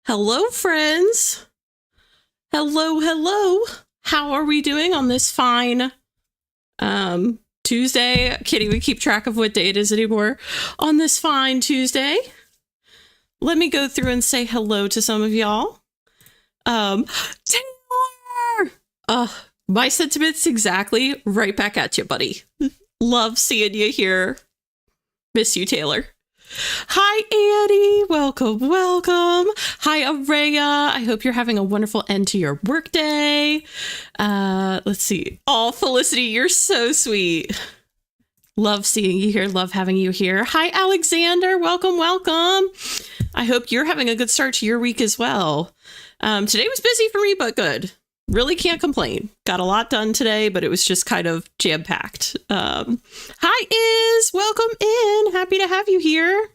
Hello, friends. Hello. How are we doing on this fine Tuesday? Can't even keep track of what day it is anymore. On this fine Tuesday, let me go through and say hello to some of y'all. Taylor! My sentiments exactly right back at you, buddy. Love seeing you here. Miss you, Taylor. Hi, Annie. Welcome. Hi, Araya. I hope you're having a wonderful end to your workday. Let's see. Oh, Felicity, you're so sweet. Love seeing you here. Love having you here. Hi, Alexander. Welcome. I hope you're having a good start to your week as well. Today was busy for me, but good. Really can't complain. Got a lot done today, but it was just kind of jam-packed. Hi, Iz. Welcome in. Happy to have you here.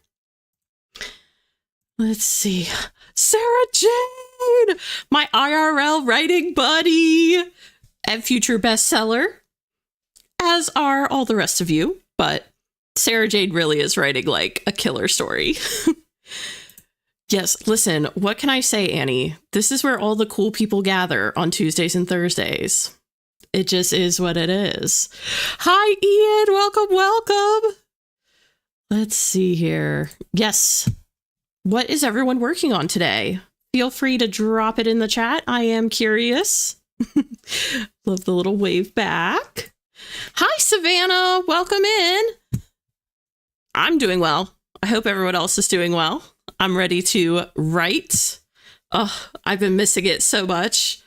Let's see. Sarah Jane, my IRL writing buddy and future bestseller, as are all the rest of you. But Sarah Jane really is writing like a killer story. Yes, listen, what can I say, Annie? This is where all the cool people gather on Tuesdays and Thursdays. It just is what it is. Hi, Ian. Welcome. Let's see here. Yes. What is everyone working on today? Feel free to drop it in the chat. I am curious. Love the little wave back. Hi, Savannah. Welcome in. I'm doing well. I hope everyone else is doing well. I'm ready to write. Oh, I've been missing it so much.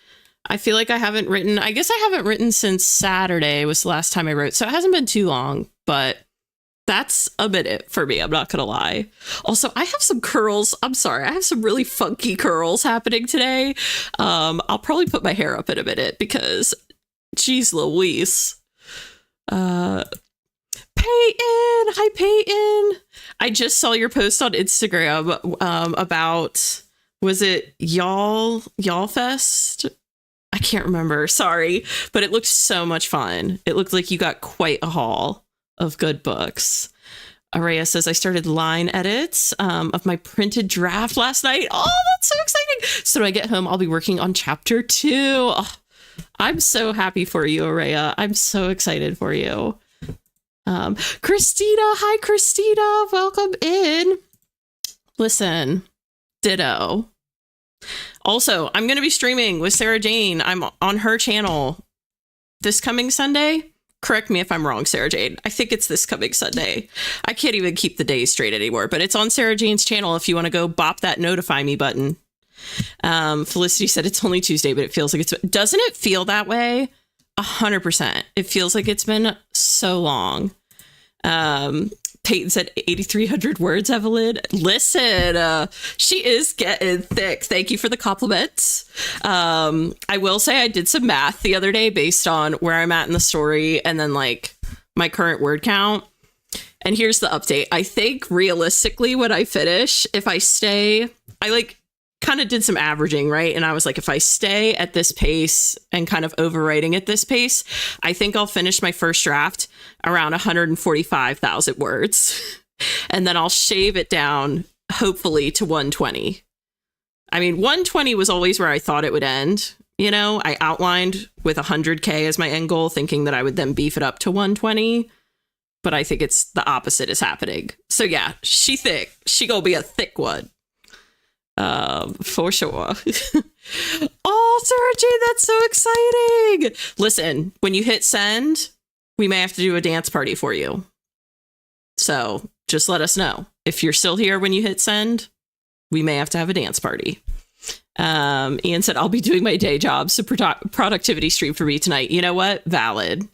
I feel like I haven't written since Saturday was the last time I wrote. So it hasn't been too long, but that's a minute for me. I'm not going to lie. Also, I have some curls. I'm sorry. I have some really funky curls happening today. I'll probably put my hair up in a minute because geez Louise. Peyton! Hi, Peyton! I just saw your post on Instagram about, was it Y'all Fest? I can't remember. Sorry. But it looked so much fun. It looked like you got quite a haul of good books. Araya says, I started line edits of my printed draft last night. Oh, that's so exciting. So when I get home, I'll be working on chapter 2. Oh, I'm so happy for you, Araya. I'm so excited for you. Christina, hi Christina, welcome in. Listen, ditto. Also, I'm going to be streaming with Sarah Jane. I'm on her channel this coming Sunday. Correct me if I'm wrong, Sarah Jane. I think it's this coming Sunday. I can't even keep the days straight anymore, but it's on Sarah Jane's channel if you want to go bop that notify me button. Felicity said it's only Tuesday, but it feels like doesn't it feel that way? 100%. It feels like it's been so long. Peyton said 8,300 words, Evelyn. Listen, she is getting thick. Thank you for the compliments. I will say I did some math the other day based on where I'm at in the story and then like my current word count. And here's the update. I think realistically when I finish, if I stay, I like kind of did some averaging, right? And I was like, if I stay at this pace and kind of overwriting at this pace, I think I'll finish my first draft around 145,000 words. And then I'll shave it down, hopefully, to 120. I mean, 120 was always where I thought it would end. You know, I outlined with 100K as my end goal, thinking that I would then beef it up to 120. But I think it's the opposite is happening. So yeah, she thick. She gonna be a thick one. For sure. Oh, Sarah Jane, that's so exciting. Listen, when you hit send, we may have to do a dance party for you. So just let us know. If you're still here when you hit send, we may have to have a dance party. Ian said, I'll be doing my day job. So productivity stream for me tonight. You know what? Valid.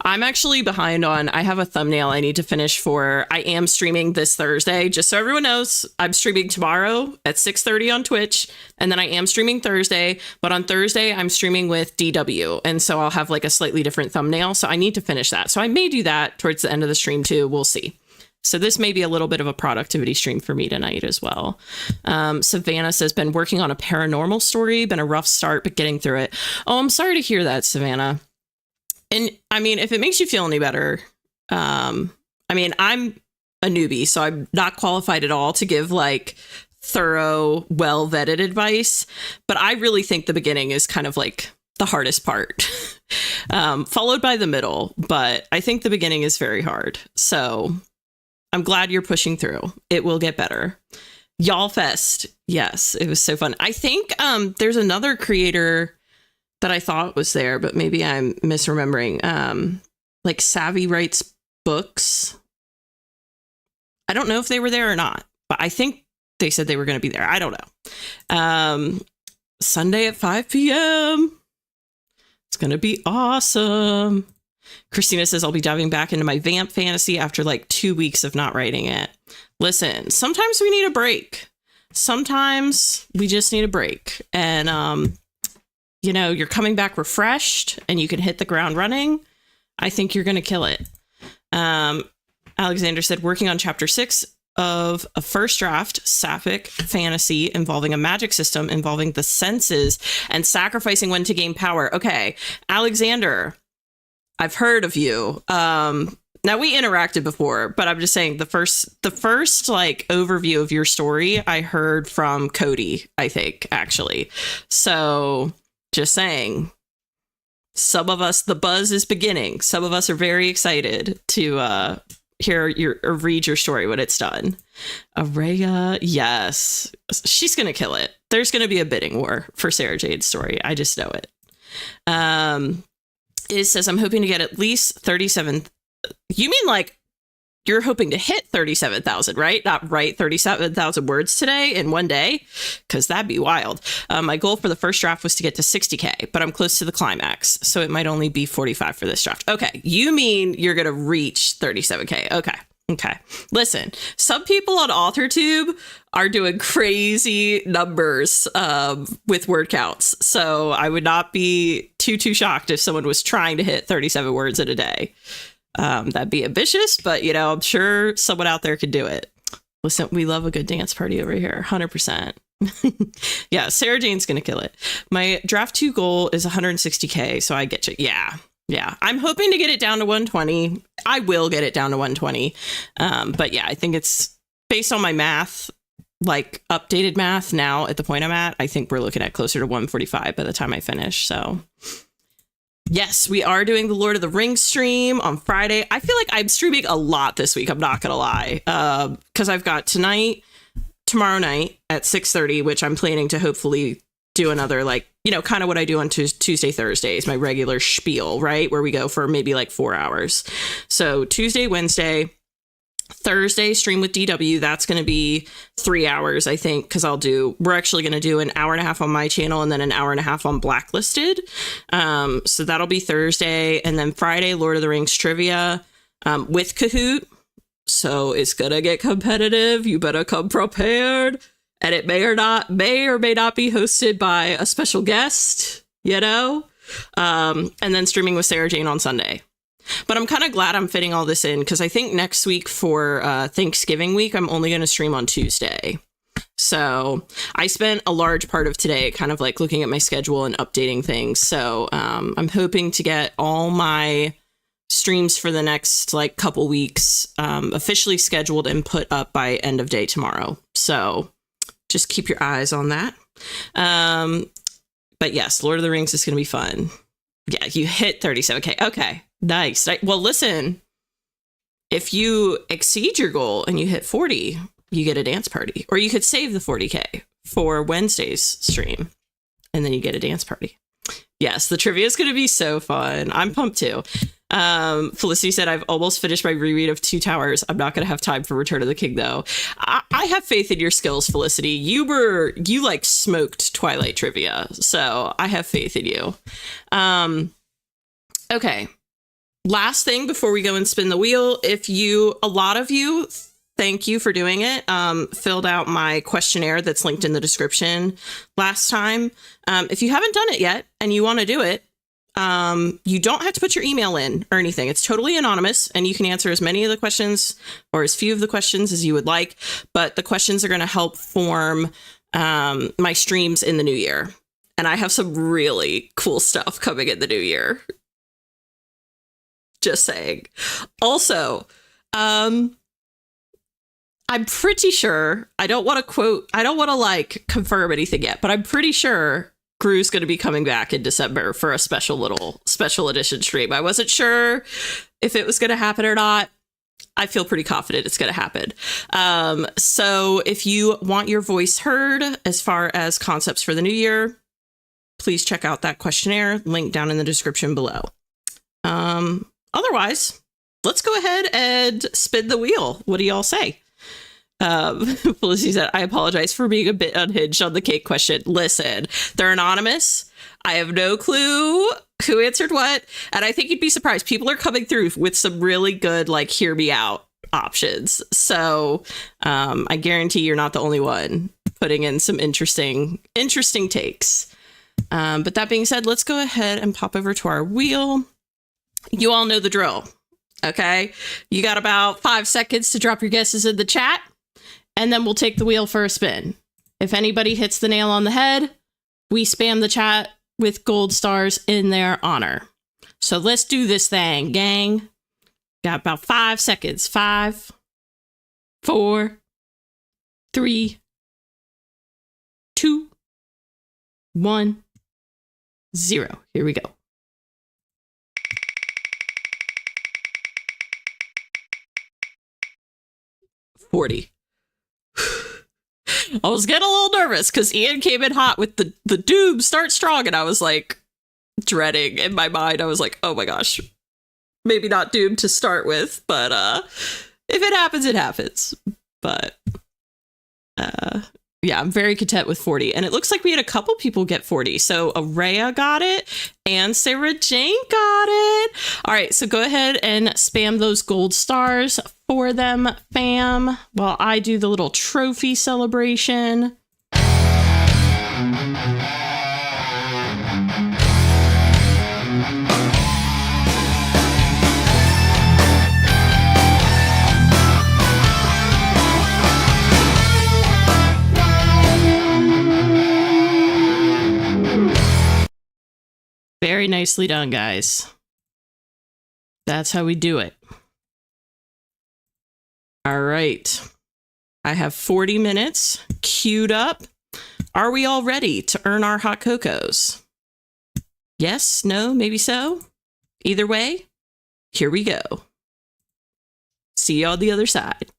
I'm actually behind on, I have a thumbnail I need to finish for, I am streaming this Thursday, just so everyone knows. I'm streaming tomorrow at 6:30 on Twitch, and then I am streaming Thursday, but on Thursday I'm streaming with DW, and so I'll have like a slightly different thumbnail, so I need to finish that. So I may do that towards the end of the stream too, we'll see. So this may be a little bit of a productivity stream for me tonight as well. Savannah says, been working on a paranormal story, been a rough start, but getting through it. Oh, I'm sorry to hear that, Savannah. And I mean, if it makes you feel any better, I mean, I'm a newbie, so I'm not qualified at all to give like thorough, well vetted advice. But I really think the beginning is kind of like the hardest part, followed by the middle. But I think the beginning is very hard. So I'm glad you're pushing through. It will get better. Y'all Fest. Yes, it was so fun. I think there's another creator that I thought was there, but maybe I'm misremembering. Like Savvy Writes Books. I don't know if they were there or not, but I think they said they were going to be there. I don't know. Sunday at 5 p.m. It's going to be awesome. Christina says, I'll be diving back into my vamp fantasy after like 2 weeks of not writing it. Listen, sometimes we need a break. Sometimes we just need a break. And, you know, you're coming back refreshed and you can hit the ground running. I think you're going to kill it. Alexander said, working on chapter 6 of a first draft sapphic fantasy involving a magic system involving the senses and sacrificing when to gain power. Okay, Alexander, I've heard of you. Now we interacted before, but I'm just saying the first like overview of your story I heard from Cody, I think, actually. So just saying, some of us, the buzz is beginning. Some of us are very excited to hear your or read your story when it's done. Araya, yes, she's gonna kill it. There's gonna be a bidding war for Sarah Jade's story. I just know it. It says, I'm hoping to get at least 37. You mean like you're hoping to hit 37,000, right? Not write 37,000 words today in one day, because that'd be wild. My goal for the first draft was to get to 60K, but I'm close to the climax, so it might only be 45 for this draft. Okay, you mean you're going to reach 37K. Okay. Listen, some people on authortube are doing crazy numbers with word counts, so I would not be too shocked if someone was trying to hit 37 words in a day. That'd be ambitious, but, you know, I'm sure someone out there could do it. Listen, we love a good dance party over here. 100%. Yeah, Sarah Jane's going to kill it. My draft 2 goal is 160K, so I get you. Yeah. I'm hoping to get it down to 120. I will get it down to 120. But yeah, I think it's based on my math, like updated math now at the point I'm at. I think we're looking at closer to 145 by the time I finish. So yes, we are doing the Lord of the Rings stream on Friday. I feel like I'm streaming a lot this week. I'm not going to lie. Because I've got tomorrow night at 6:30, which I'm planning to hopefully do another, like, you know, kind of what I do on Tuesday, Thursdays, my regular spiel, right? Where we go for maybe like 4 hours. So Tuesday, Wednesday, Thursday stream with DW. That's going to be 3 hours, I think, because we're actually going to do an hour and a half on my channel and then an hour and a half on Blacklisted. So that'll be Thursday. And then Friday, Lord of the Rings trivia with Kahoot. So it's going to get competitive. You better come prepared. And it may or may not be hosted by a special guest, you know? And then streaming with Sarah Jane on Sunday. But I'm kind of glad I'm fitting all this in, because I think next week for Thanksgiving week, I'm only going to stream on Tuesday. So I spent a large part of today kind of like looking at my schedule and updating things. So I'm hoping to get all my streams for the next like couple weeks officially scheduled and put up by end of day tomorrow. So just keep your eyes on that. But yes, Lord of the Rings is going to be fun. Yeah, you hit 37K. Okay, nice. Well, listen, if you exceed your goal and you hit 40, you get a dance party. Or you could save the 40K for Wednesday's stream, and then you get a dance party. Yes, the trivia is going to be so fun. I'm pumped too. Felicity said, I've almost finished my reread of Two Towers. I'm not going to have time for Return of the King, though. I have faith in your skills, Felicity. You like smoked Twilight trivia, so I have faith in you. Okay. Last thing before we go and spin the wheel. A lot of you, thank you for doing it. Filled out my questionnaire that's linked in the description last time. If you haven't done it yet and you want to do it, you don't have to put your email in or anything. It's totally anonymous, and you can answer as many of the questions or as few of the questions as you would like. But the questions are going to help form my streams in the new year. And I have some really cool stuff coming in the new year. Just saying. Also, I'm pretty sure, I don't want to like confirm anything yet, but I'm pretty sure Gru's going to be coming back in December for a special edition stream. I wasn't sure if it was going to happen or not. I feel pretty confident it's going to happen. So if you want your voice heard as far as concepts for the new year, please check out that questionnaire, link down in the description below. Otherwise, let's go ahead and spin the wheel. What do y'all say? Felicity said, I apologize for being a bit unhinged on the cake question. Listen, they're anonymous. I have no clue who answered what. And I think you'd be surprised. People are coming through with some really good, like, hear me out options. So I guarantee you're not the only one putting in some interesting takes. But that being said, let's go ahead and pop over to our wheel. You all know the drill. Okay. You got about 5 seconds to drop your guesses in the chat. And then we'll take the wheel for a spin. If anybody hits the nail on the head, we spam the chat with gold stars in their honor. So let's do this thing, gang. Got about 5 seconds. 5, 4, 3, 2, 1, 0. Here we go. $40. I was getting a little nervous because Ian came in hot with the doom start strong, and I was like dreading in my mind. I was like, oh my gosh, maybe not doom to start with, but if it happens, it happens. But yeah, I'm very content with 40. And it looks like we had a couple people get 40. So Araya got it and Sarah Jane got it. All right, so go ahead and spam those gold stars for them, fam, while I do the little trophy celebration. Very nicely done, guys. That's how we do it. All right. I have 40 minutes queued up. Are we all ready to earn our hot cocos? Yes, no, maybe so. Either way, here we go. See you on the other side.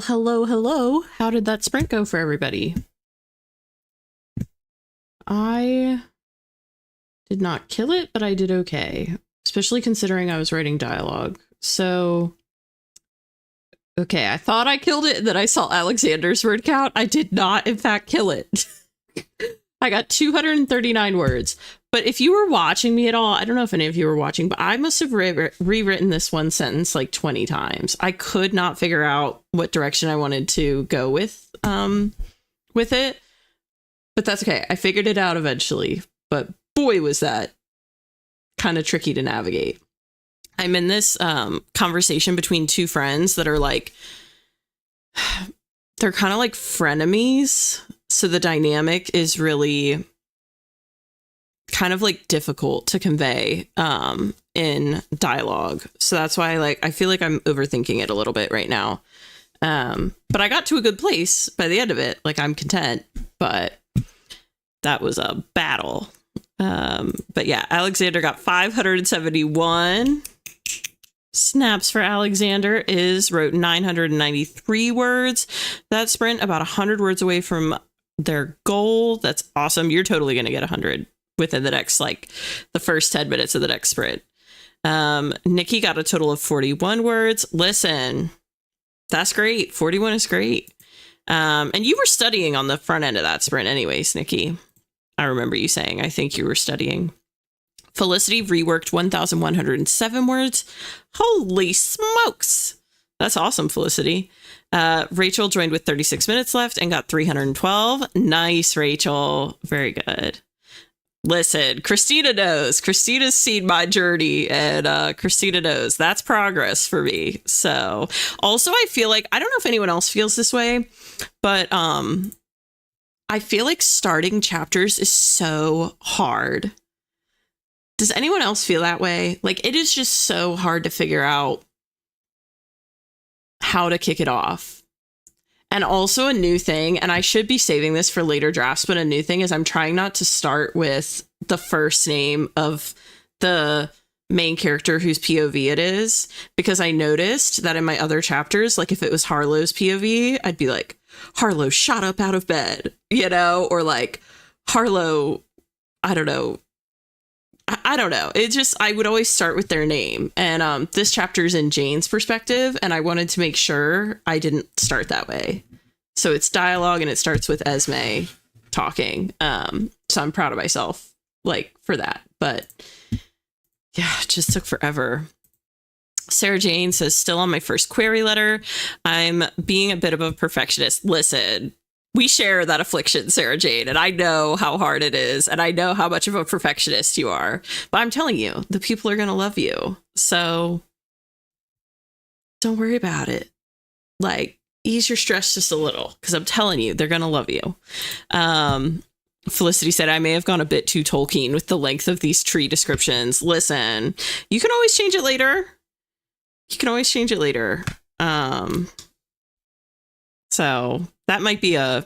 Well, hello, hello. How did that sprint go for everybody? I did not kill it, but I did okay, especially considering I was writing dialogue. So, okay, I thought I killed it, and then I saw Alexander's word count. I did not, in fact, kill it. I got 239 words. But if you were watching me at all, I don't know if any of you were watching, but I must have rewritten this one sentence like 20 times. I could not figure out what direction I wanted to go with it. But that's okay. I figured it out eventually. But boy, was that kind of tricky to navigate. I'm in this conversation between two friends that are like, they're kind of like frenemies. So the dynamic is really kind of like difficult to convey in dialogue. So that's why I feel like I'm overthinking it a little bit right now. But I got to a good place by the end of it. Like, I'm content, but that was a battle. But yeah, Alexander got 571. Snaps for Alexander wrote 993 words. That sprint about 100 words away from their goal. That's awesome. You're totally going to get 100 within the next, the first 10 minutes of the next sprint. Nikki got a total of 41 words. Listen, that's great. 41 is great. And you were studying on the front end of that sprint anyways, Nikki. I remember you saying, I think you were studying. Felicity reworked 1,107 words. Holy smokes. That's awesome, Felicity. Rachel joined with 36 minutes left and got 312. Nice, Rachel. Very good. Listen, Christina knows. Christina's seen my journey, and Christina knows that's progress for me. So also, I feel like, I don't know if anyone else feels this way, but I feel like starting chapters is so hard. Does anyone else feel that way? Like, it is just so hard to figure out how to kick it off. And also a new thing, and I should be saving this for later drafts, but a new thing is I'm trying not to start with the first name of the main character whose POV it is, because I noticed that in my other chapters, like if it was Harlow's POV, I'd be like, Harlow shot up out of bed, or like Harlow, I don't know. I don't know. It just, I would always start with their name. And this chapter is in Jane's perspective, and I wanted to make sure I didn't start that way. So it's dialogue, and it starts with Esme talking. So I'm proud of myself, for that. But yeah, it just took forever. Sarah Jane says, still on my first query letter. I'm being a bit of a perfectionist. Listen, we share that affliction, Sarah Jane, and I know how hard it is, and I know how much of a perfectionist you are. But I'm telling you, the people are going to love you. So don't worry about it. Ease your stress just a little, because I'm telling you, they're going to love you. Felicity said, I may have gone a bit too Tolkien with the length of these tree descriptions. Listen, you can always change it later. So that might be I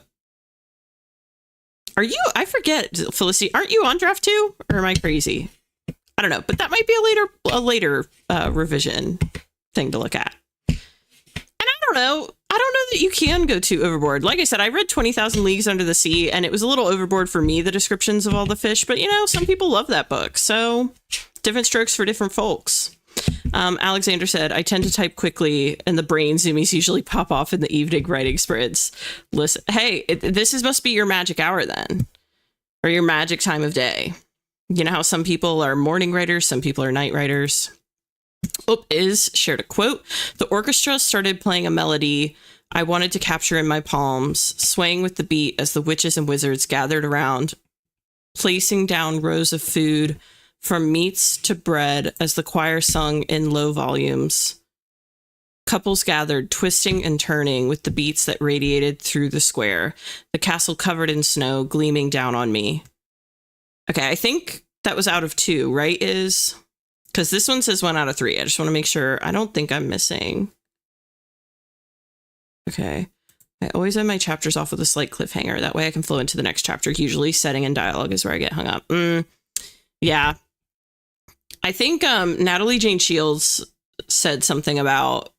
forget, Felicity, aren't you on draft 2? Or am I crazy? I don't know, but that might be a later revision thing to look at. And I don't know that you can go too overboard. Like I said, I read 20,000 Leagues Under the Sea, and it was a little overboard for me, the descriptions of all the fish, but some people love that book. So different strokes for different folks. Alexander said, I tend to type quickly, and the brain zoomies usually pop off in the evening writing sprints. Listen, hey, must be your magic hour then, or your magic time of day. You know how some people are morning writers, some people are night writers. Shared a quote. The orchestra started playing a melody I wanted to capture in my palms, swaying with the beat as the witches and wizards gathered around, placing down rows of food from meats to bread as the choir sung in low volumes. Couples gathered, twisting and turning with the beats that radiated through the square, the castle covered in snow gleaming down on me. Okay, I think that was out of 2, right? Because this one says 1 out of 3. I just want to make sure. I don't think I'm missing. Okay. I always have my chapters off with a slight cliffhanger. That way I can flow into the next chapter. Usually setting and dialogue is where I get hung up. Yeah. I think Natalie Jane Shields said something about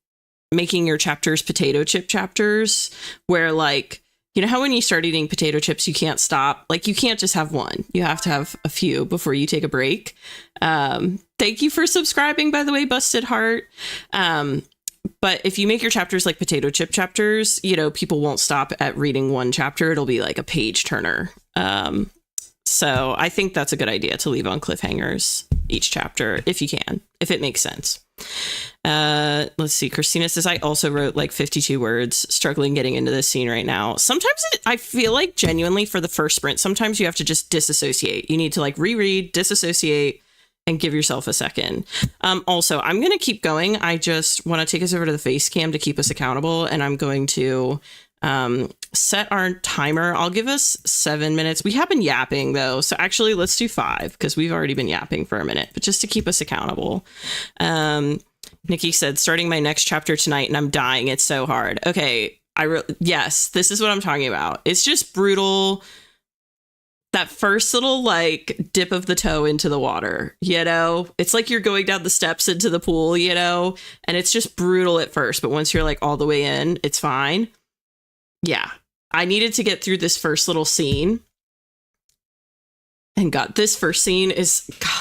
making your chapters potato chip chapters, where like, you know how when you start eating potato chips, you can't stop. Like, you can't just have one. You have to have a few before you take a break. Thank you for subscribing, by the way, Busted Heart. But if you make your chapters like potato chip chapters, you know, people won't stop at reading one chapter. It'll be like a page turner. So I think that's a good idea to leave on cliffhangers each chapter, if you can, if it makes sense. Let's see. Christina says, I also wrote like 52 words, struggling getting into this scene right now. Sometimes I feel like genuinely for the first sprint, sometimes you have to just disassociate. You need to like reread, disassociate, and give yourself a second. Also, I'm going to keep going. I just want to take us over to the face cam to keep us accountable. And I'm going to set our timer. I'll give us 7 minutes. We have been yapping though. So actually let's do 5 because we've already been yapping for a minute, but just to keep us accountable. Nikki said, starting my next chapter tonight and I'm dying. It's so hard. Okay. Yes, this is what I'm talking about. It's just brutal. That first little like dip of the toe into the water, you know, it's like you're going down the steps into the pool, you know, and it's just brutal at first. But once you're like all the way in, it's fine. Yeah, I needed to get through this first little scene. And God, this first scene is, God,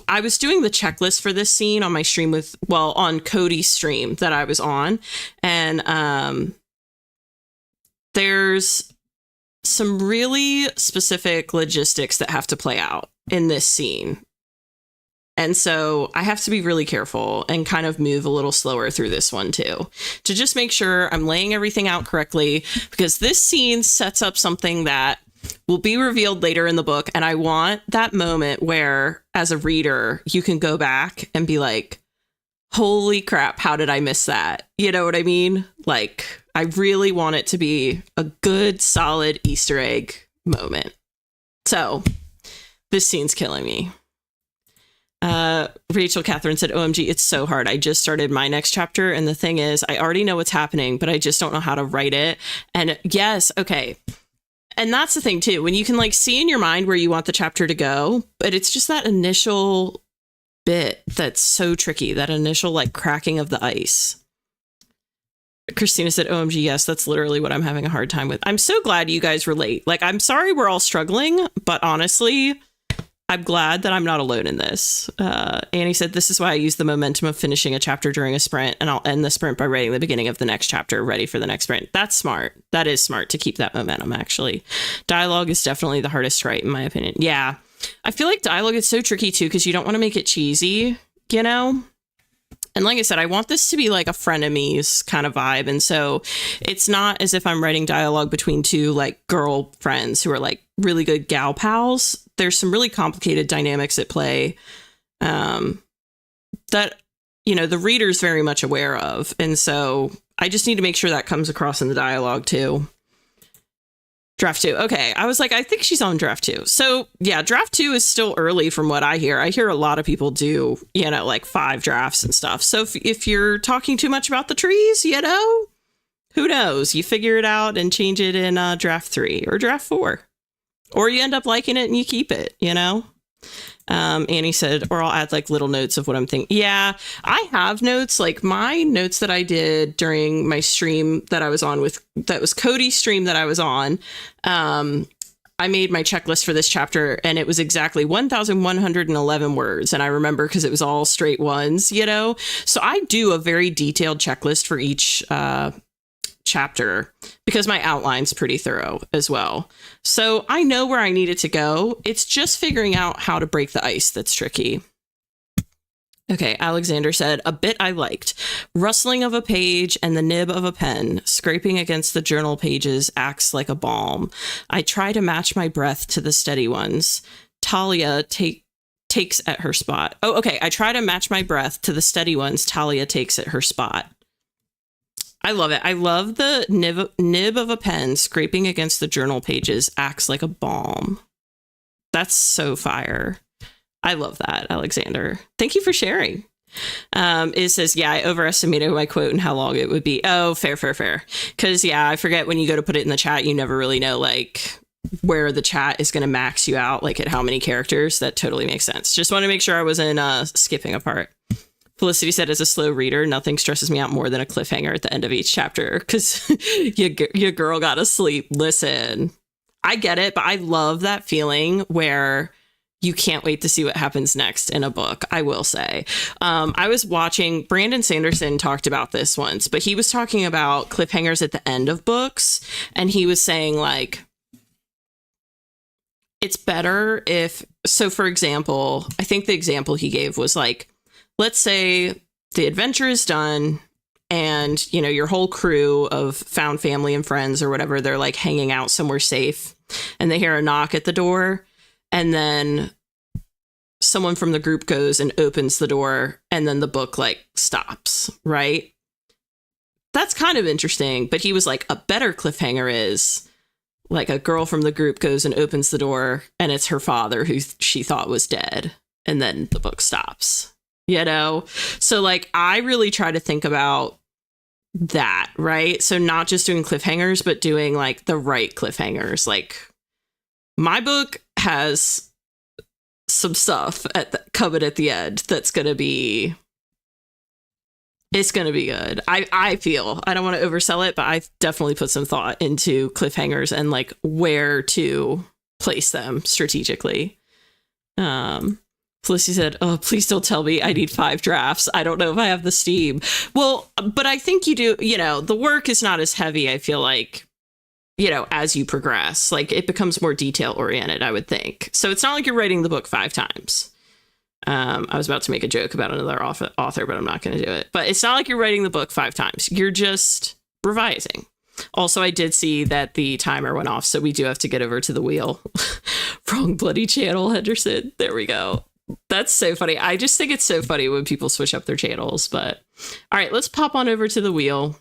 I was doing the checklist for this scene on my stream on Cody's stream that I was on. And there's some really specific logistics that have to play out in this scene. And so I have to be really careful and kind of move a little slower through this one too, to just make sure I'm laying everything out correctly, because this scene sets up something that will be revealed later in the book. And I want that moment where, as a reader, you can go back and be like, holy crap, how did I miss that? You know what I mean? Like, I really want it to be a good, solid Easter egg moment. So this scene's killing me. Rachel Catherine said, OMG, it's so hard. I just started my next chapter. And the thing is, I already know what's happening, but I just don't know how to write it. And yes, okay. And that's the thing too, when you can like see in your mind where you want the chapter to go, but it's just that initial bit that's so tricky, that initial like cracking of the ice. Christina said, OMG, yes, that's literally what I'm having a hard time with. I'm so glad you guys relate. Like, I'm sorry we're all struggling, but honestly, I'm glad that I'm not alone in this. Annie said, this is why I use the momentum of finishing a chapter during a sprint, and I'll end the sprint by writing the beginning of the next chapter ready for the next sprint. That's smart. That is smart to keep that momentum, actually. Dialogue is definitely the hardest to write, in my opinion. Yeah. I feel like dialogue is so tricky, too, because you don't want to make it cheesy, you know? And like I said, I want this to be like a frenemies kind of vibe. And so it's not as if I'm writing dialogue between two like girl friends who are like really good gal pals. There's some really complicated dynamics at play that, you know, the reader's very much aware of. And so I just need to make sure that comes across in the dialogue too. Draft 2. Okay. I was like, I think she's on draft 2. So yeah, draft 2 is still early from what I hear. I hear a lot of people do, you know, like 5 drafts and stuff. So if you're talking too much about the trees, you know, who knows? You figure it out and change it in draft 3 or draft 4, or you end up liking it and you keep it, you know? Annie said, or I'll add like little notes of what I'm thinking. Yeah, I have notes, like my notes that I did during my stream that I was on that was Cody's stream that I was on. I made my checklist for this chapter and it was exactly 1,111 words. And I remember because it was all straight ones, you know? So I do a very detailed checklist for each chapter because my outline's pretty thorough as well. So I know where I need it to go. It's just figuring out how to break the ice that's tricky. Okay, Alexander said, a bit I liked. Rustling of a page and the nib of a pen, scraping against the journal pages acts like a balm. I try to match my breath to the steady ones. Talia takes at her spot. Oh, okay, I try to match my breath to the steady ones Talia takes at her spot. I love it. I love the nib of a pen scraping against the journal pages acts like a balm. That's so fire. I love that, Alexander. Thank you for sharing. It says, yeah, I overestimated my quote and how long it would be. Oh, fair. Because, yeah, I forget when you go to put it in the chat, you never really know, like, where the chat is going to max you out, like, at how many characters. That totally makes sense. Just want to make sure I wasn't skipping a part. Felicity said, as a slow reader, nothing stresses me out more than a cliffhanger at the end of each chapter because your girl got to sleep. Listen, I get it, but I love that feeling where you can't wait to see what happens next in a book, I will say. I was watching, Brandon Sanderson talked about this once, but he was talking about cliffhangers at the end of books. And he was saying, like, it's better if, so for example, I think the example he gave was like, let's say the adventure is done and, you know, your whole crew of found family and friends or whatever, they're like hanging out somewhere safe and they hear a knock at the door and then someone from the group goes and opens the door and then the book like stops, right? That's kind of interesting. But he was like, a better cliffhanger is like a girl from the group goes and opens the door and it's her father who she thought was dead. And then the book stops. You know, so like I really try to think about that, right? So not just doing cliffhangers, but doing like the right cliffhangers. Like my book has some stuff coming at the end that's going to be, it's going to be good. I feel, I don't want to oversell it, but I've definitely put some thought into cliffhangers and like where to place them strategically. Felicity said, oh, please don't tell me I need 5 drafts. I don't know if I have the steam. Well, but I think you do, you know, the work is not as heavy, I feel like, you know, as you progress. Like it becomes more detail oriented, I would think. So it's not like you're writing the book 5 times. I was about to make a joke about another author, but I'm not going to do it. But it's not like you're writing the book 5 times. You're just revising. Also, I did see that the timer went off, so we do have to get over to the wheel. Wrong bloody channel, Henderson. There we go. That's so funny. I just think it's so funny when people switch up their channels. But all right, let's pop on over to the wheel.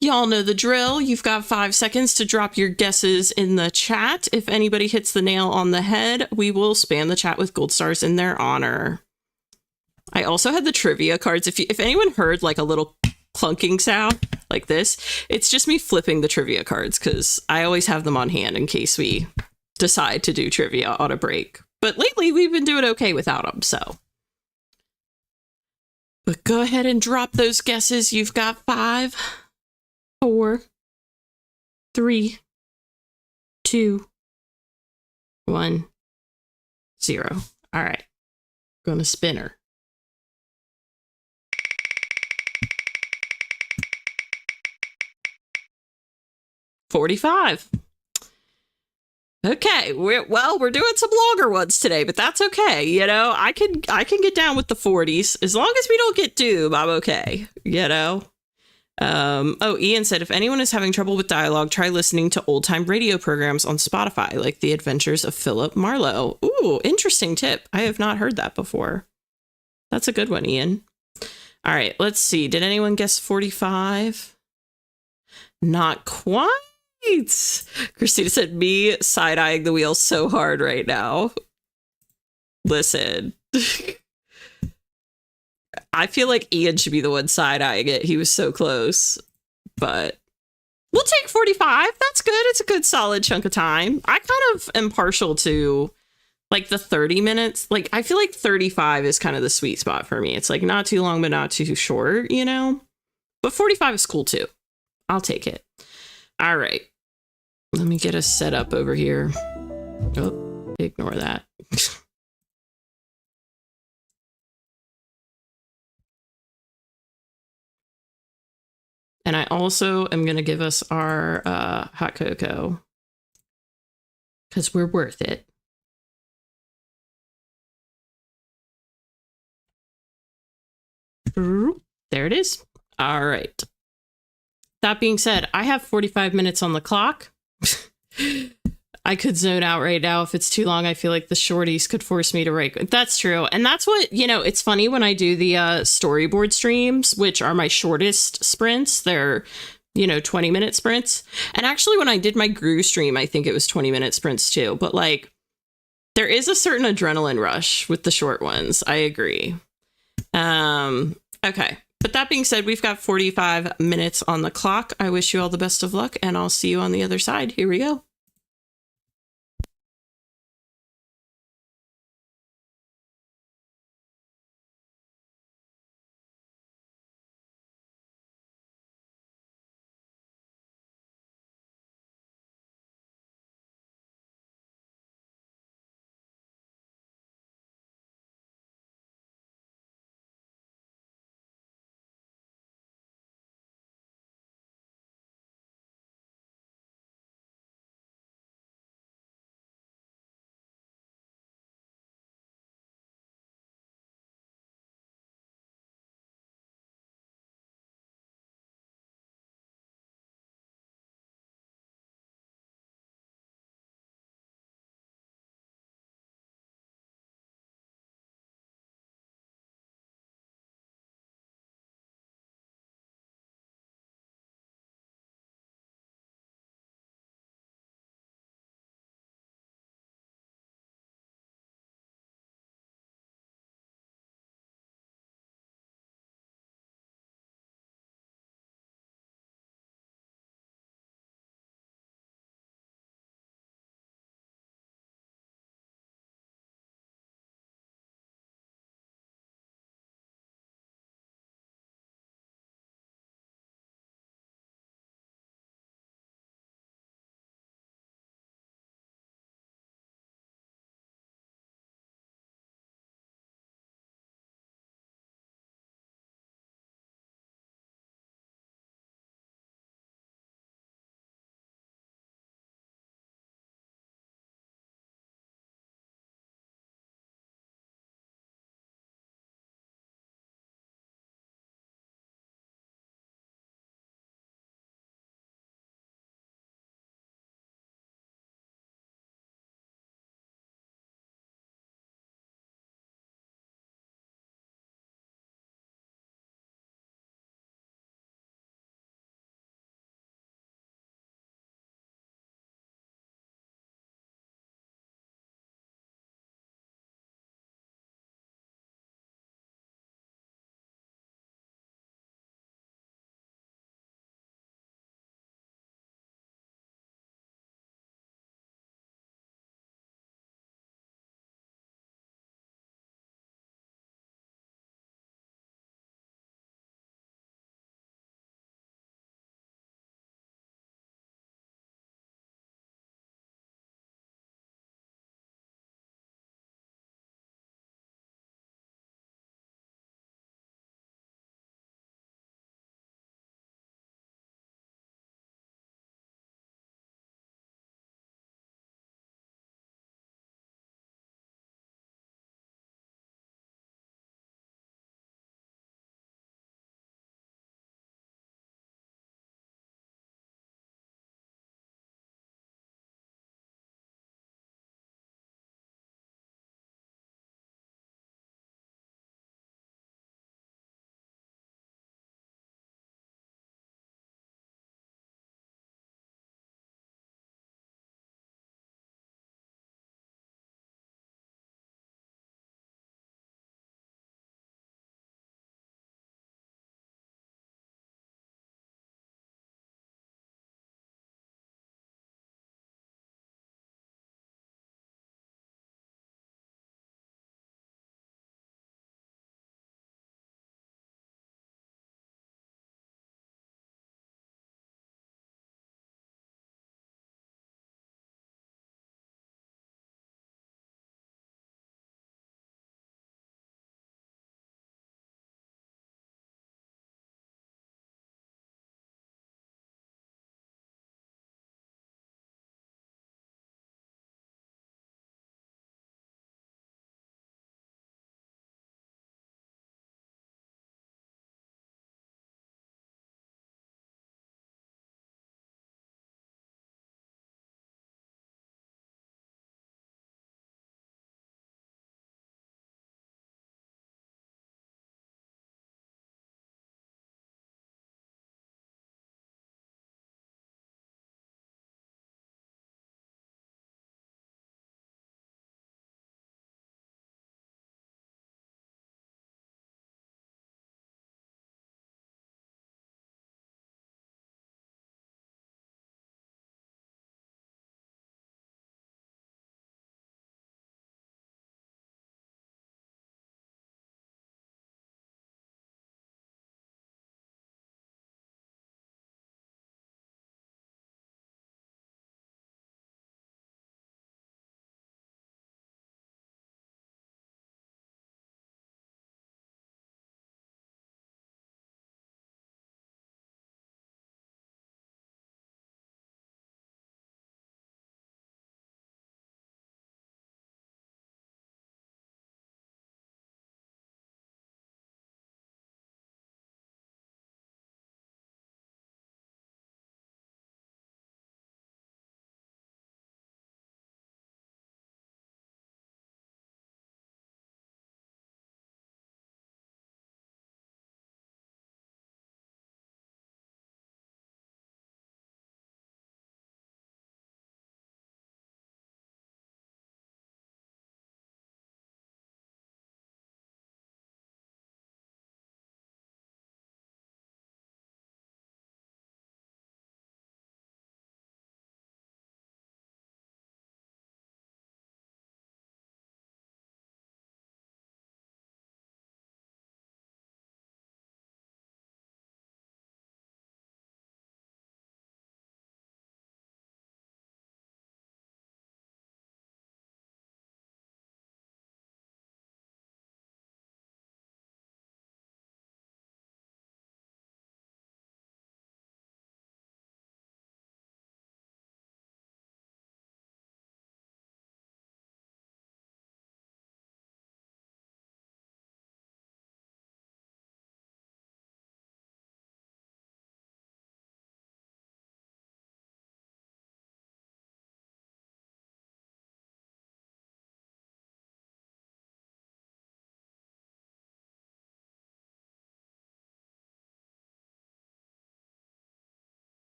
Y'all know the drill. You've got 5 seconds to drop your guesses in the chat. If anybody hits the nail on the head, we will spam the chat with gold stars in their honor. I also had the trivia cards. If anyone heard like a little clunking sound like this, it's just me flipping the trivia cards because I always have them on hand in case we decide to do trivia on a break. But lately, we've been doing okay without them, so. But go ahead and drop those guesses. You've got 5, 4, 3, 2, 1, 0. All right. Gonna spin her. $45. Okay, we're doing some longer ones today, but that's okay. You know, I can get down with the 40s as long as we don't get Doom. I'm okay. You know. Oh, Ian said if anyone is having trouble with dialogue, try listening to old time radio programs on Spotify, like The Adventures of Philip Marlowe. Ooh, interesting tip. I have not heard that before. That's a good one, Ian. All right, let's see. Did anyone guess 45? Not quite. Christina said, me side-eyeing the wheel so hard right now. Listen. I feel like Ian should be the one side-eyeing it. He was so close. But we'll take 45. That's good. It's a good solid chunk of time. I kind of am partial to like the 30 minutes. Like I feel like 35 is kind of the sweet spot for me. It's like not too long, but not too short, you know? But 45 is cool too. I'll take it. All right. Let me get us set up over here. Oh, ignore that. And I also am going to give us our hot cocoa because we're worth it. There it is. All right. That being said, I have 45 minutes on the clock. I could zone out right now if it's too long. I feel like the shorties could force me to write. That's true. And that's what, you know, it's funny when I do the storyboard streams, which are my shortest sprints. They're, you know, 20-minute sprints. And actually, when I did my Gru stream, I think it was 20-minute sprints too. But like, there is a certain adrenaline rush with the short ones. I agree. Okay. But that being said, we've got 45 minutes on the clock. I wish you all the best of luck, and I'll see you on the other side. Here we go.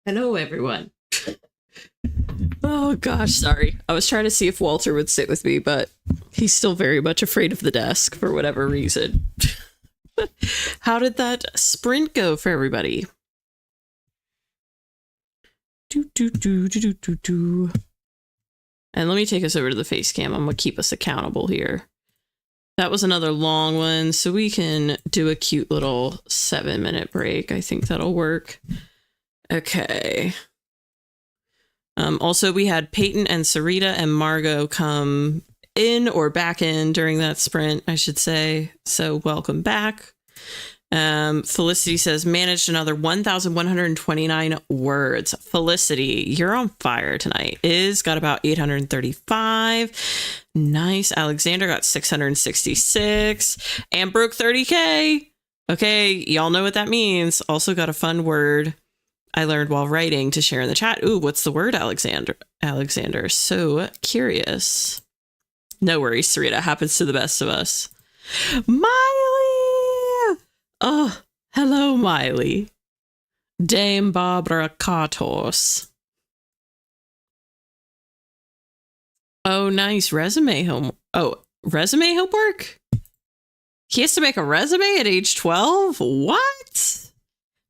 Hello, everyone. Oh gosh, sorry. I was trying to see if Walter would sit with me, but he's still very much afraid of the desk for whatever reason. How did that sprint go for everybody? And let me take us over to the face cam. I'm gonna keep us accountable here. That was another long one, so we can do a cute little 7-minute break. I think that'll work. Okay. Also, we had Peyton and Sarita and Margot come in, or back in, during that sprint, I should say. So welcome back. Felicity says, managed another 1,129 words. Felicity, you're on fire tonight. Is got about 835. Nice. Alexander got 666 and broke 30K. Okay, y'all know what that means. Also got a fun word I learned while writing to share in the chat. Ooh, what's the word, Alexander? Alexander, so curious. No worries, Sarita. Happens to the best of us. Miley! Oh, hello, Miley. Dame Barbara Katos. Oh, nice. Resume homework? He has to make a resume at age 12? What?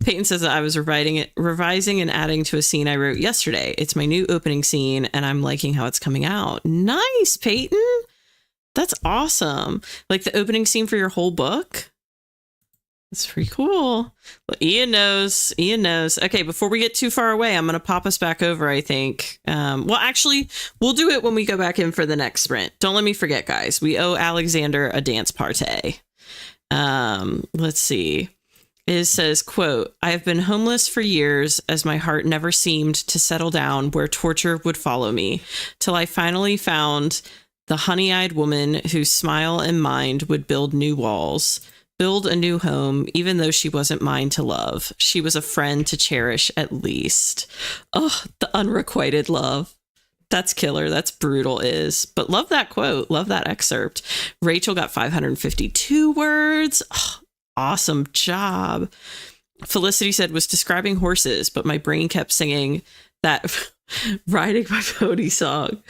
Peyton says that I was revising and adding to a scene I wrote yesterday. It's my new opening scene, and I'm liking how it's coming out. Nice, Peyton. That's awesome. Like the opening scene for your whole book? That's pretty cool. Well, Ian knows. Okay, before we get too far away, I'm going to pop us back over, I think. Well, actually, we'll do it when we go back in for the next sprint. Don't let me forget, guys. We owe Alexander a dance party. Let's see. It says, quote, I have been homeless for years as my heart never seemed to settle down where torture would follow me, till I finally found the honey-eyed woman whose smile and mind would build new walls, build a new home, even though she wasn't mine to love. She was a friend to cherish at least. Oh, the unrequited love. That's killer. That's brutal is. But love that quote. Love that excerpt. Rachel got 552 words. Oh, awesome job. Felicity said was describing horses, but my brain kept singing that riding my pony song.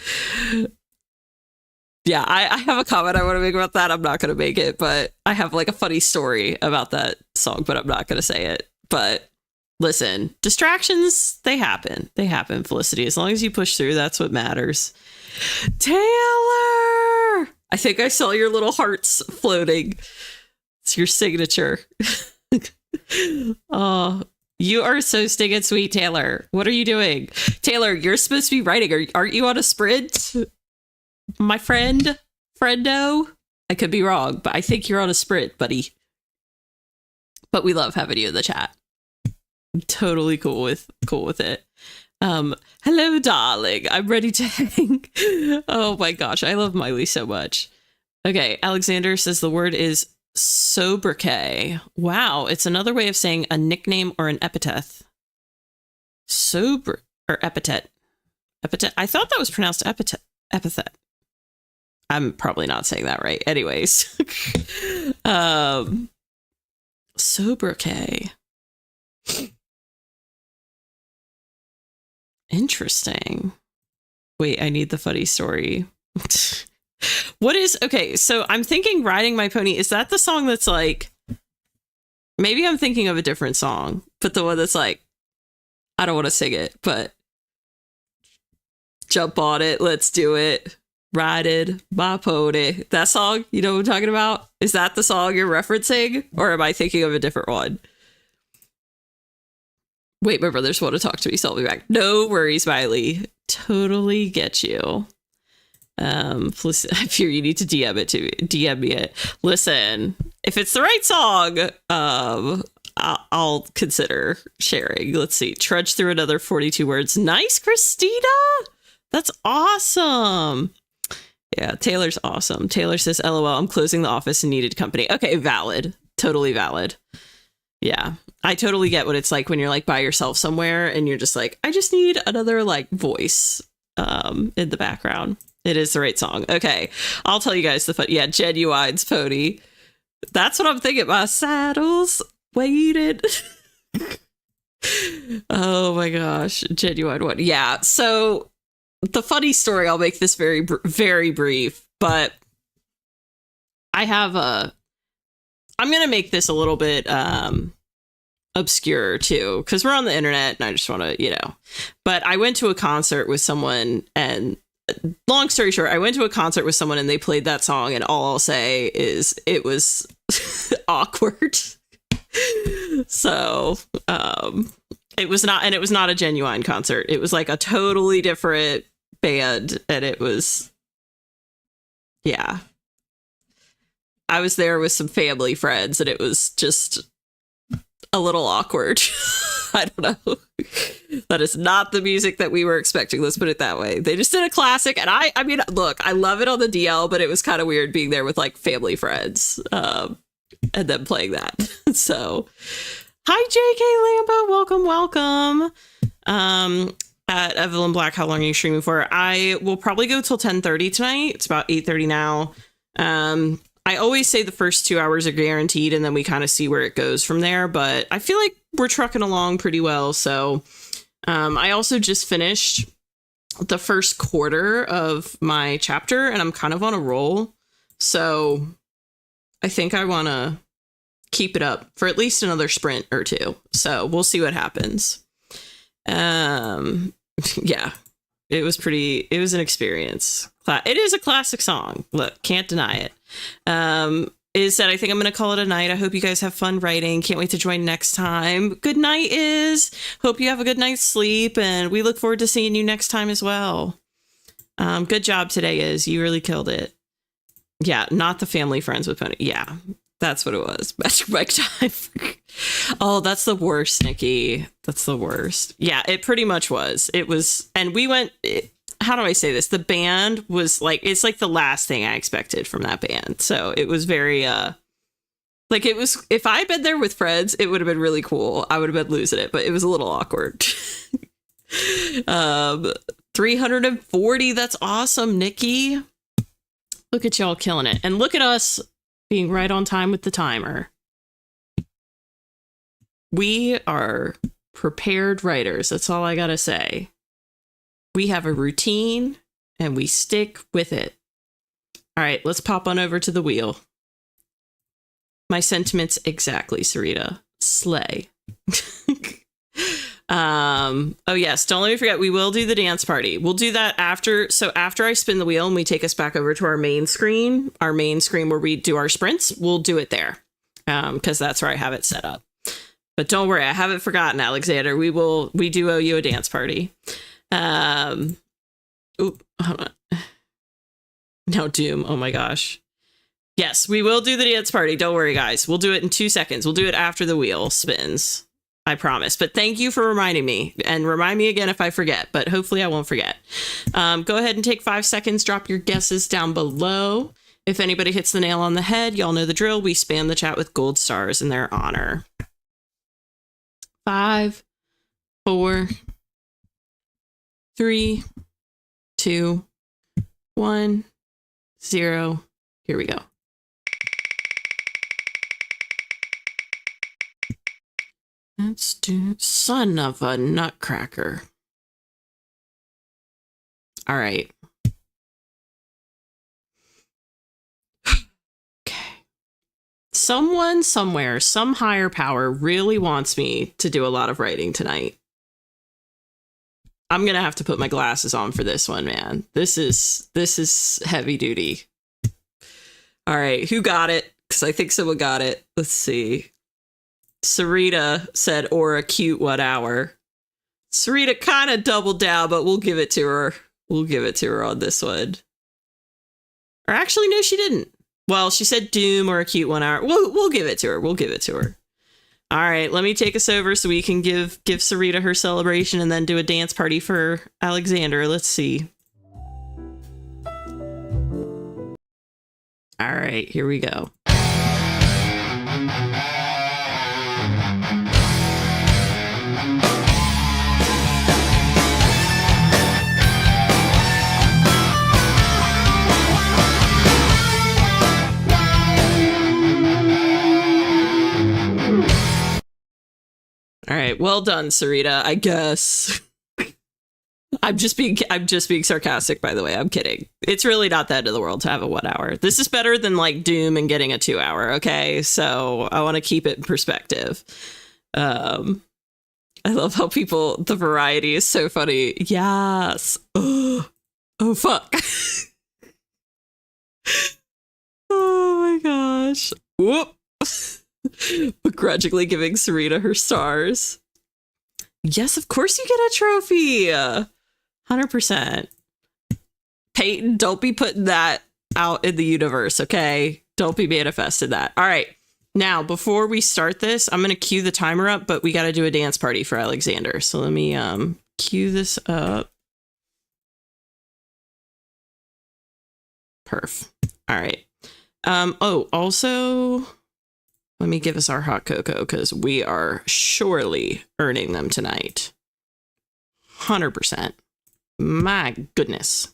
Yeah, I have a comment I want to make about that. I'm not going to make it, but I have like a funny story about that song, but I'm not going to say it. But listen, distractions, they happen. They happen, Felicity. As long as you push through, that's what matters. Taylor! I think I saw your little hearts floating. It's your signature. Oh, you are so stinking sweet, Taylor. What are you doing? Taylor, you're supposed to be writing. Aren't you on a sprint? My friendo? I could be wrong, but I think you're on a sprint, buddy. But we love having you in the chat. I'm totally cool with it. Hello, darling. I'm ready to hang. Oh my gosh, I love Miley so much. Okay, Alexander says the word is sobriquet. Wow, it's another way of saying a nickname or an epithet. Epithet. I thought that was pronounced epithet. I'm probably not saying that right. Anyways. Sobriquet. Interesting. Wait, I need the funny story. What is, okay, so I'm thinking Riding My Pony. Is that the song that's like, maybe I'm thinking of a different song, but the one that's like, I don't want to sing it, but jump on it. Let's do it. Riding my pony. That song, you know what I'm talking about? Is that the song you're referencing? Or am I thinking of a different one? Wait, my brothers want to talk to me, so I'll be back. No worries, Miley. Totally get you. I fear you need to DM it to me. DM me it. Listen, if it's the right song, I'll consider sharing. Let's see. Trudge through another 42 words. Nice, Christina. That's awesome. Yeah, Taylor's awesome. Taylor says, LOL, I'm closing the office and needed company. Okay, valid. Totally valid. Yeah, I totally get what it's like when you're like by yourself somewhere and you're just like, I just need another like voice in the background. It is the right song. Okay, I'll tell you guys the fun. Yeah, Genuine's pony. That's what I'm thinking. My saddles waited. Oh my gosh, Genuine one. Yeah, so the funny story, I'll make this very, very brief, but I have I'm going to make this a little bit obscure too, because we're on the internet and I just want to, but I went to a concert with someone, and long story short, I went to a concert with someone and they played that song, and all I'll say is it was awkward. So it was not a Genuine concert. It was like a totally different band, and it was, yeah. I was there with some family friends, and it was just a little awkward. I don't know. That is not the music that we were expecting. Let's put it that way. They just did a classic, and I mean, look, I love it on the DL, but it was kind of weird being there with like family friends, and then playing that. So, hi JK Lambo, welcome. At Evelyn Black, how long are you streaming for? I will probably go till 10:30 tonight. It's about 8:30 now. I always say the first 2 hours are guaranteed, and then we kind of see where it goes from there. But I feel like we're trucking along pretty well. So I also just finished the first quarter of my chapter, and I'm kind of on a roll. So I think I want to keep it up for at least another sprint or two. So we'll see what happens. Yeah, it was an experience. It is a classic song. Look, can't deny it. Is that I think I'm going to call it a night. I hope you guys have fun writing. Can't wait to join next time. Good night, Is. Hope you have a good night's sleep, and we look forward to seeing you next time as well. Good job today, Is. You really killed it. Yeah, not the family friends with Pony. Yeah, that's what it was. Magic Mike time. Oh, that's the worst, Nikki. That's the worst. Yeah, it pretty much was. It was, and we went. How do I say this? The band was like, it's like the last thing I expected from that band. So it was very, like it was, if I'd been there with friends, it would have been really cool. I would have been losing it, but it was a little awkward. 340. That's awesome, Nikki. Look at y'all killing it. And look at us being right on time with the timer. We are prepared writers. That's all I got to say. We have a routine and we stick with it. All right, let's pop on over to the wheel. My sentiments exactly, Sarita. Slay. Oh yes, don't let me forget, we will do the dance party. We'll do that after. So after I spin the wheel and we take us back over to our main screen where we do our sprints, we'll do it there. Because that's where I have it set up. But don't worry, I haven't forgotten, Alexander. We do owe you a dance party. Hold on. Now Doom. Oh my gosh. Yes, we will do the dance party. Don't worry, guys. We'll do it in 2 seconds. We'll do it after the wheel spins. I promise. But thank you for reminding me, and remind me again if I forget, but hopefully I won't forget. Go ahead and take 5 seconds. Drop your guesses down below. If anybody hits the nail on the head, y'all know the drill. We spam the chat with gold stars in their honor. 5, 4, 3, 2, 1, 0. Here we go. Let's do son of a nutcracker. All right. Okay. Someone somewhere, some higher power really wants me to do a lot of writing tonight. I'm going to have to put my glasses on for this one, man. This is heavy duty. All right, who got it? Because I think someone got it. Let's see. Sarita said, or a cute 1 hour. Sarita kind of doubled down, but we'll give it to her. We'll give it to her on this one. Or actually, no, she didn't. Well, she said Doom or a cute 1 hour. We'll give it to her. We'll give it to her. All right, let me take us over so we can give Sarita her celebration and then do a dance party for Alexander. Let's see. All right, here we go. All right, well done, Sarita, I guess. I'm just being sarcastic, by the way. I'm kidding. It's really not the end of the world to have a 1 hour. This is better than like Doom and getting a 2 hour. Okay, so I want to keep it in perspective. I love how the variety is so funny. Yes. Oh fuck. Oh my gosh. Whoop. Begrudgingly giving Sarita her stars. Yes, of course you get a trophy. 100%. Peyton, don't be putting that out in the universe, okay? Don't be manifesting that. All right. Now, before we start this, I'm going to cue the timer up, but we got to do a dance party for Alexander. So let me cue this up. Perf. All right. Oh, also, let me give us our hot cocoa because we are surely earning them tonight. 100%. My goodness.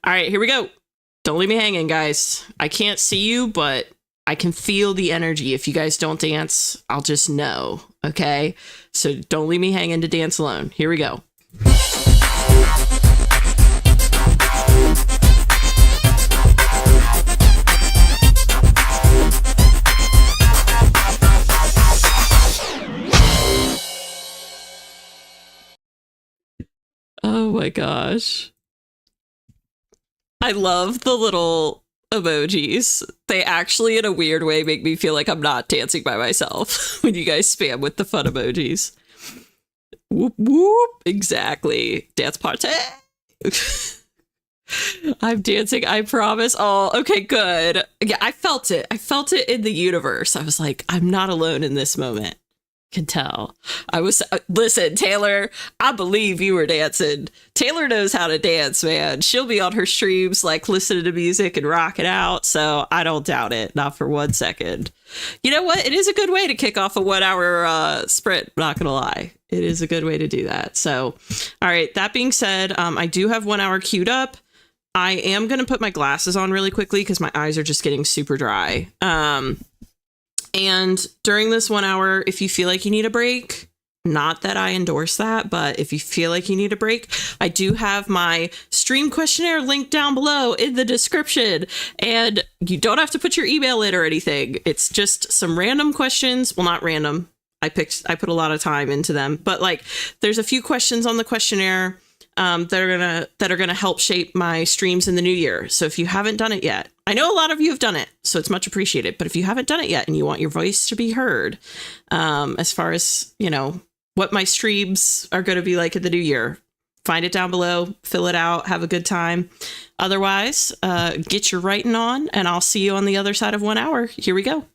All right, here we go. Don't leave me hanging, guys. I can't see you, but I can feel the energy. If you guys don't dance, I'll just know, okay? So don't leave me hanging to dance alone. Here we go. Oh my gosh. I love the little emojis. They actually, in a weird way, make me feel like I'm not dancing by myself when you guys spam with the fun emojis. Whoop, whoop. Exactly. Dance party. I'm dancing, I promise. Oh, okay, good. Yeah, I felt it. I felt it in the universe. I was like, I'm not alone in this moment. Can tell. I was listen, Taylor, I believe you were dancing. Taylor knows how to dance, man. She'll be on her streams like listening to music and rocking out, so I don't doubt it, not for 1 second. You know what? It is a good way to kick off a 1 hour sprint, not gonna lie. It is a good way to do that. So, all right, that being said, I do have 1 hour queued up. I am gonna put my glasses on really quickly because my eyes are just getting super dry. And during this 1 hour, if you feel like you need a break, not that I endorse that, but if you feel like you need a break, I do have my stream questionnaire linked down below in the description. And you don't have to put your email in or anything. It's just some random questions. Well, not random. I put a lot of time into them, but like there's a few questions on the questionnaire that are gonna help shape my streams in the new year. So if you haven't done it yet, I know a lot of you have done it, so it's much appreciated. But if you haven't done it yet and you want your voice to be heard, as far as what my streams are going to be like in the new year, find it down below, fill it out, have a good time. Otherwise, get your writing on, and I'll see you on the other side of 1 hour. Here we go.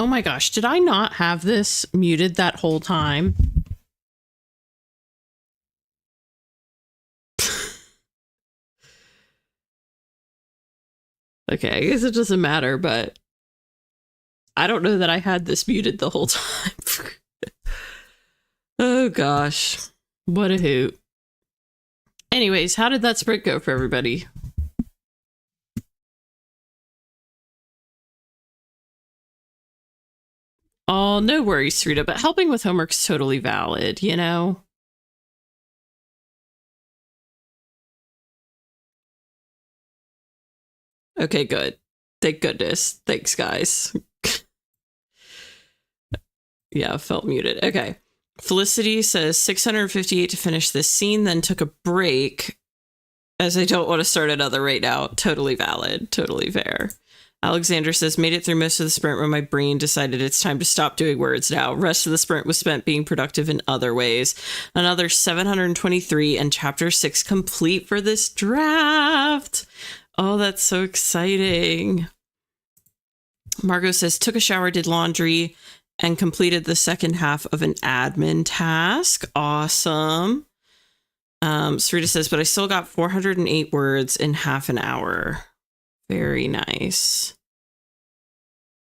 Oh my gosh, did I not have this muted that whole time? Okay, I guess it doesn't matter, but I don't know that I had this muted the whole time. Oh gosh, what a hoot. Anyways, how did that sprint go for everybody? Oh, no worries, Sarita, but helping with homework's totally valid, you know? Okay, good. Thank goodness. Thanks, guys. Yeah, felt muted. Okay. Felicity says 658 to finish this scene, then took a break as I don't want to start another right now. Totally valid. Totally fair. Alexander says, made it through most of the sprint when my brain decided it's time to stop doing words now. Rest of the sprint was spent being productive in other ways. Another 723 and chapter 6 complete for this draft. Oh, that's so exciting. Margot says, took a shower, did laundry, and completed the second half of an admin task. Awesome. Sarita says, but I still got 408 words in half an hour. Very nice.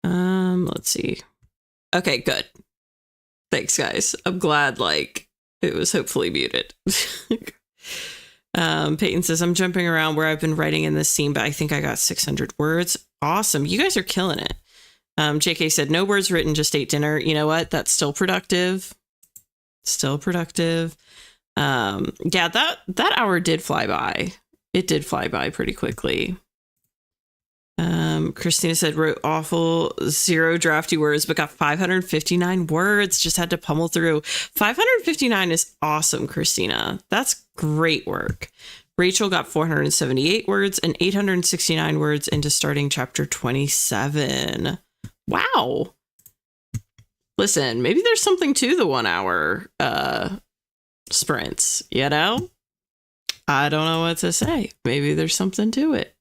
Let's see. Okay, good. Thanks, guys. I'm glad, like, it was hopefully muted. Peyton says, I'm jumping around where I've been writing in this scene, but I think I got 600 words. Awesome. You guys are killing it. JK said, no words written, just ate dinner. You know what? That's still productive. Still productive. Yeah, that hour did fly by. It did fly by pretty quickly. Christina said, wrote awful 0 drafty words, but got 559 words. Just had to pummel through. 559 is awesome, Christina. That's great work. Rachel got 478 words and 869 words into starting chapter 27. Wow. Listen, maybe there's something to the 1 hour sprints, you know? I don't know what to say. Maybe there's something to it.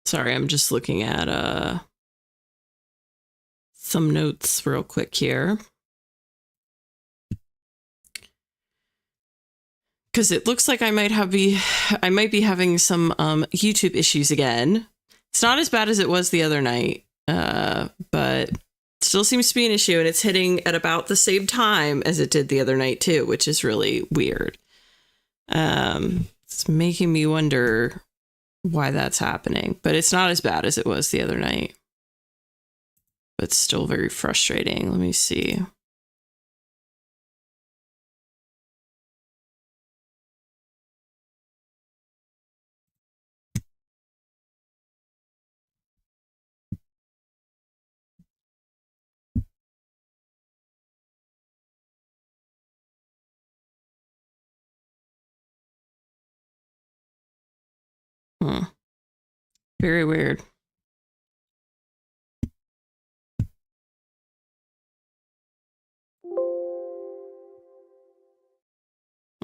Sorry, I'm just looking at some notes real quick here. Because it looks like I might be having some YouTube issues again. It's not as bad as it was the other night, but still seems to be an issue, and it's hitting at about the same time as it did the other night too, which is really weird. It's making me wonder why that's happening, but it's not as bad as it was the other night. But still very frustrating. Let me see. Very weird.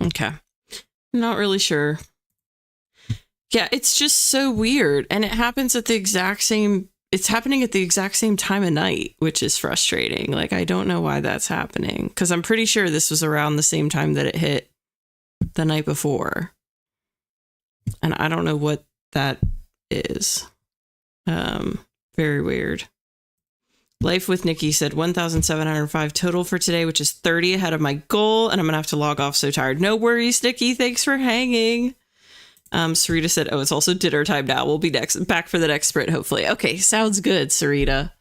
Okay. Not really sure. Yeah, it's just so weird. And it happens at the exact same, it's happening at the exact same time of night, which is frustrating. Like, I don't know why that's happening. Because I'm pretty sure this was around the same time that it hit the night before. And I don't know what that is. Very weird. Life with Nikki said 1,705 total for today, which is 30 ahead of my goal. And I'm going to have to log off so tired. No worries, Nikki. Thanks for hanging. Sarita said, oh, it's also dinner time now. We'll be back for the next sprint, hopefully. Okay, sounds good, Sarita.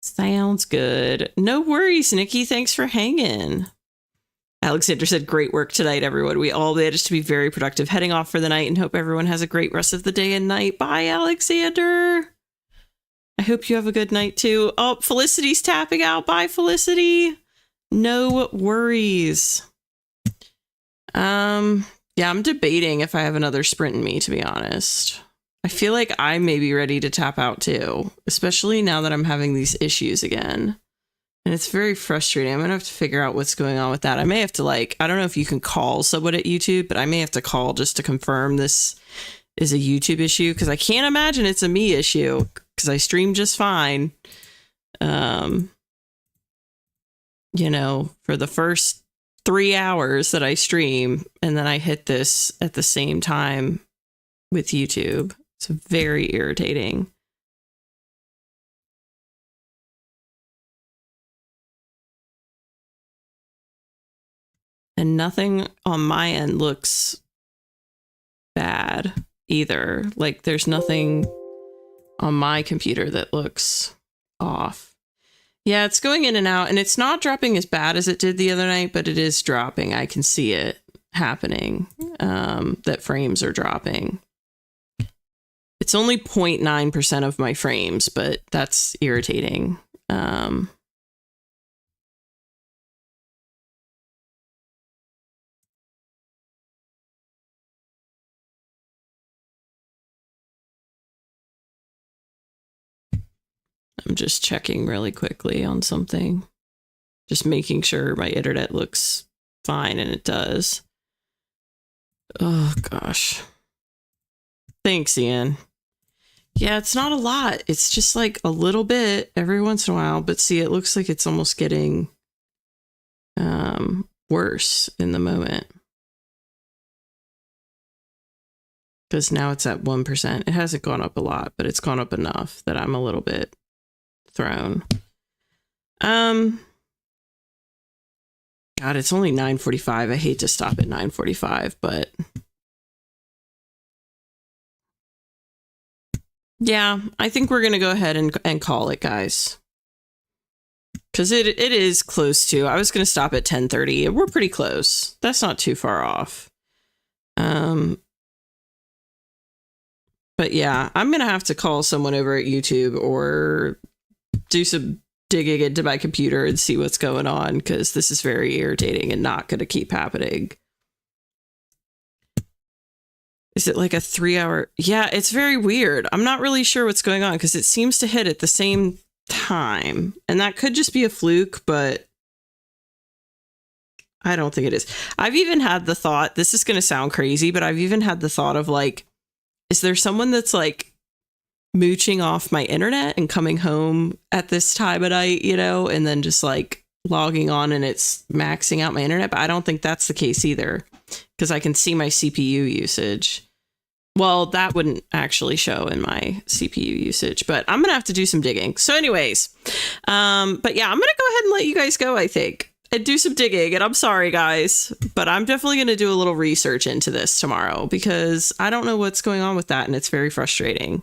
Sounds good. No worries, Nikki. Thanks for hanging. Alexander said, great work tonight, everyone. We all managed to be very productive heading off for the night and hope everyone has a great rest of the day and night. Bye, Alexander. I hope you have a good night, too. Oh, Felicity's tapping out. Bye, Felicity. No worries. Yeah, I'm debating if I have another sprint in me, to be honest. I feel like I may be ready to tap out too, especially now that I'm having these issues again. And it's very frustrating. I'm going to have to figure out what's going on with that. I may have to I don't know if you can call someone at YouTube, but I may have to call just to confirm this is a YouTube issue, because I can't imagine it's a me issue, because I stream just fine. You know, for the first 3 hours that I stream, and then I hit this at the same time with YouTube. It's very irritating. And nothing on my end looks bad either. Like, there's nothing on my computer that looks off. Yeah, it's going in and out, and it's not dropping as bad as it did the other night, but it is dropping. I can see it happening, that frames are dropping. It's only 0.9% of my frames, but that's irritating. I'm just checking really quickly on something. Just making sure my internet looks fine, and it does. Oh, gosh. Thanks, Ian. Yeah, it's not a lot. It's just like a little bit every once in a while. But see, it looks like it's almost getting worse in the moment. Because now it's at 1%. It hasn't gone up a lot, but it's gone up enough that I'm a little bit thrown. God, it's only 9:45. I hate to stop at 9:45, but yeah, I think we're gonna go ahead and call it, guys, because it is close to. I was gonna stop at 10:30. We're pretty close. That's not too far off. But yeah, I'm gonna have to call someone over at YouTube or do some digging into my computer and see what's going on, because this is very irritating and not going to keep happening. Is it like a 3-hour? Yeah, it's very weird. I'm not really sure what's going on, because it seems to hit at the same time, and that could just be a fluke, but I don't think it is. I've even had the thought, this is going to sound crazy, but I've even had the thought of like, is there someone that's like mooching off my internet and coming home at this time of night, you know, and then just like logging on and it's maxing out my internet? But I don't think that's the case either, because I can see my CPU usage. Well, that wouldn't actually show in my CPU usage, but I'm gonna have to do some digging. So anyways, but yeah, I'm gonna go ahead and let you guys go, I think, and do some digging. And I'm sorry, guys, but I'm definitely gonna do a little research into this tomorrow, because I don't know what's going on with that, and it's very frustrating.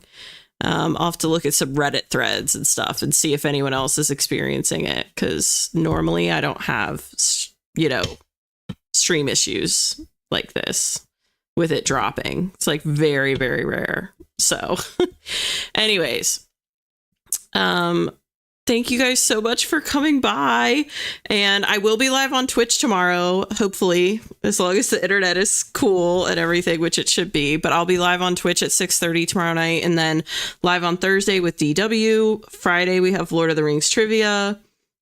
I'll have to look at some Reddit threads and stuff and see if anyone else is experiencing it, because normally I don't have, you know, stream issues like this with it dropping. It's like very, very rare. So anyways, thank you guys so much for coming by, and I will be live on Twitch tomorrow, hopefully, as long as the internet is cool and everything, which it should be. But I'll be live on Twitch at 6:30 tomorrow night, and then live on Thursday with DW. Friday we have Lord of the Rings trivia,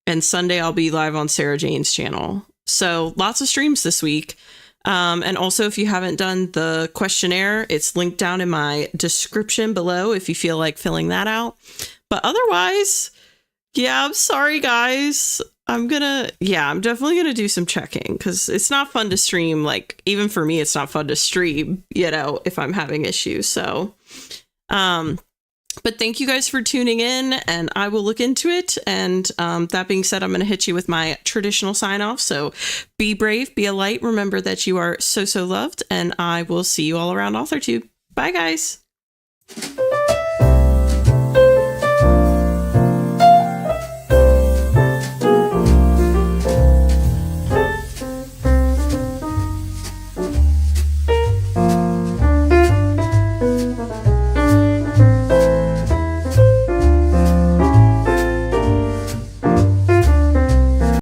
and Sunday I'll be live on Sarah Jane's channel. So lots of streams this week. And also, if you haven't done the questionnaire, it's linked down in my description below if you feel like filling that out. But otherwise, yeah, I'm sorry, guys. I'm definitely going to do some checking, because it's not fun to stream. Like, even for me, it's not fun to stream, you know, if I'm having issues. So, but thank you guys for tuning in, and I will look into it. And that being said, I'm going to hit you with my traditional sign off. So be brave, be a light. Remember that you are so, so loved, and I will see you all around authortube. Bye, guys.